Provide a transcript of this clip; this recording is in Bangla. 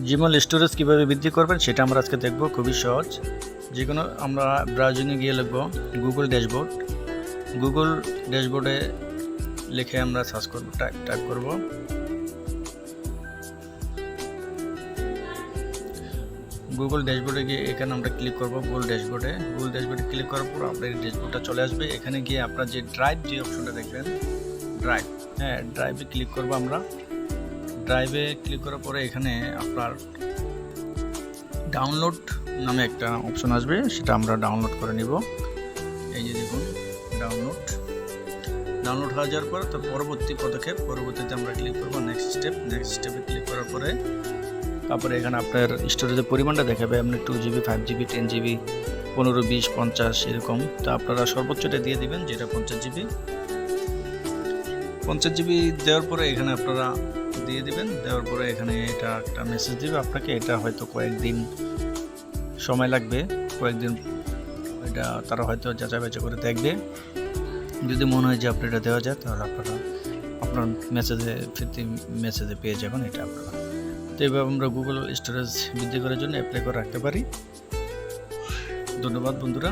জিমেল স্টোরেজ কীভাবে বৃদ্ধি করবেন সেটা আমরা আজকে দেখব। খুবই সহজ। যে কোনো আমরা ব্রাউজিংয়ে গিয়ে লিখব গুগল ড্যাশবোর্ড। গুগল ড্যাশবোর্ডে লিখে আমরা সার্চ করব, টাইপ করব গুগল ড্যাশবোর্ডে গিয়ে এখানে আমরা ক্লিক করব গুগল ড্যাশবোর্ডে ক্লিক করার পর আপনার ড্যাশবোর্ডটা চলে আসবে। এখানে গিয়ে আপনার যে ড্রাইভ যে অপশনটা দেখবেন ড্রাইভ, ড্রাইভে ক্লিক করব আমরা। ড্রাইভে ক্লিক করার পরে এখানে আপনার ডাউনলোড নামে একটা অপশন আসবে, সেটা আমরা ডাউনলোড করে নিব। এই যে দেখুন ডাউনলোড হয়ে যাওয়ার পর তো পরবর্তী পদক্ষেপ, পরবর্তীতে আমরা ক্লিক করব নেক্সট স্টেপে ক্লিক করার পরে তারপরে এখানে আপনার স্টোরেজের পরিমাণটা দেখাবে। আপনার 2GB 5GB 10GB 15 20 50 এরকম। তো আপনারা সর্বোচ্চটা দিয়ে দিবেন, যেটা 50GB দেওয়ার পরে এখানে আপনারা দিয়ে দিবেন। দেওয়ার পরে এখানে এটা একটা মেসেজ দিবে আপনাকে। এটা হয়তো কয়েকদিন সময় লাগবে, কয়েকদিন এটা তারা হয়তো যাচাই বাছাই করে দেখবে। যদি মনে হয় যে আপনার এটা দেওয়া যায় তাহলে আপনারা আপনার মেসেজে পেয়ে যাবেন এটা আপনারা। তো এইভাবে আমরা গুগল স্টোরেজ বৃদ্ধি করার জন্য অ্যাপ্লাই করে রাখতে পারি। ধন্যবাদ বন্ধুরা।